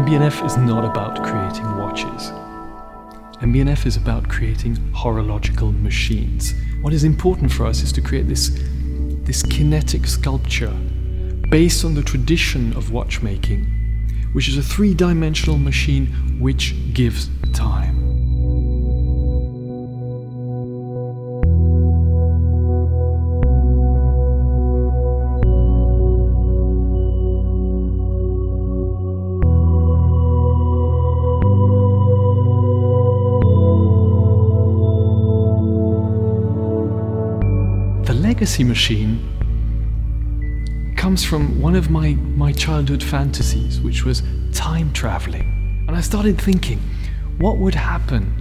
MB&F is not about creating watches. MB&F is about creating horological machines. What is important for us is to create this kinetic sculpture based on the tradition of watchmaking, which is a three-dimensional machine which gives time. The legacy machine comes from one of my childhood fantasies, which was time traveling. And I started thinking, what would happen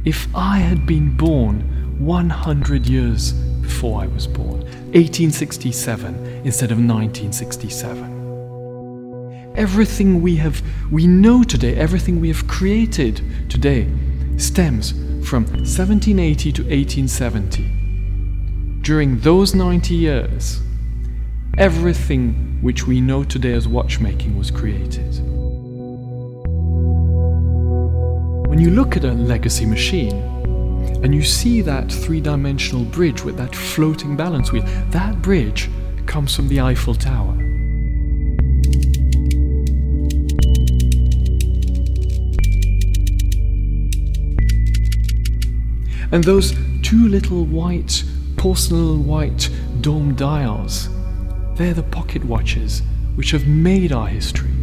if I had been born 100 years before I was born, 1867 instead of 1967? Everything we know today, everything we have created today stems from 1780 to 1870. During those 90 years, everything which we know today as watchmaking was created. When you look at a legacy machine and you see that three-dimensional bridge with that floating balance wheel, that bridge comes from the Eiffel Tower. And those two little white, porcelain white dome dials, they're the pocket watches which have made our history.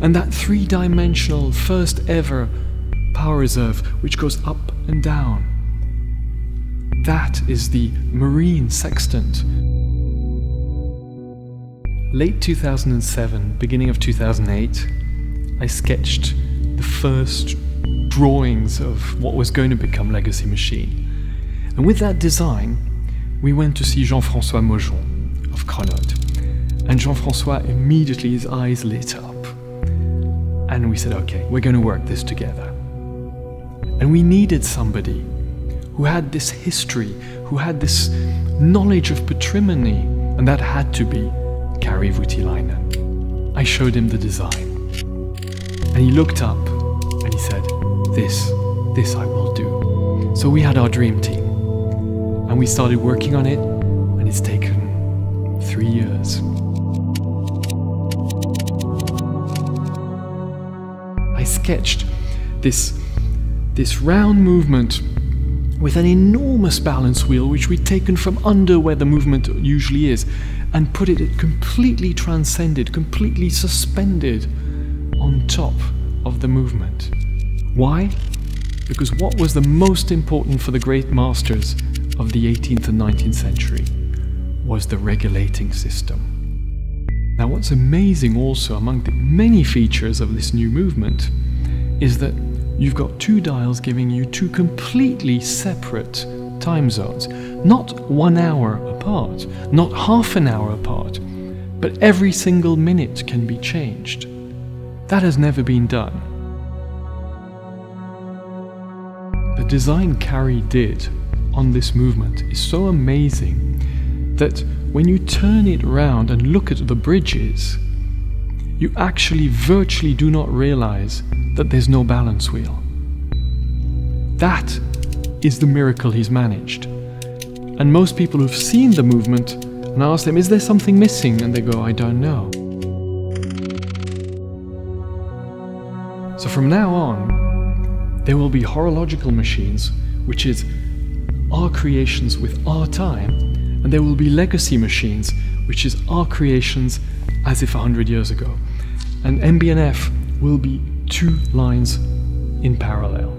And that three-dimensional first ever power reserve which goes up and down, that is the marine sextant. Late 2007, beginning of 2008, I sketched the first drawings of what was going to become Legacy Machine. And with that design, we went to see Jean-François Mojon of Grenoble. And Jean-François immediately, his eyes lit up. And we said, okay, we're going to work this together. And we needed somebody who had this history, who had this knowledge of patrimony, and that had to be Kari Voutilainen. I showed him the design. And he looked up and he said, this I will do. So we had our dream team. And we started working on it, and it's taken 3 years. I sketched this round movement with an enormous balance wheel, which we'd taken from under where the movement usually is, and put it completely transcended, completely suspended on top of the movement. Why? Because what was the most important for the great masters of the 18th and 19th century was the regulating system. Now, what's amazing also among the many features of this new movement is that you've got two dials giving you two completely separate time zones, not 1 hour apart, not half an hour apart, but every single minute can be changed. That has never been done. The design Kari did on this movement is so amazing that when you turn it round and look at the bridges, you actually virtually do not realize that there's no balance wheel. That is the miracle he's managed. And most people who've seen the movement and ask them, is there something missing? And they go, I don't know. So from now on, there will be horological machines, which is our creations with our time, and there will be legacy machines, which is our creations as if 100 years ago. And MB&F will be two lines in parallel.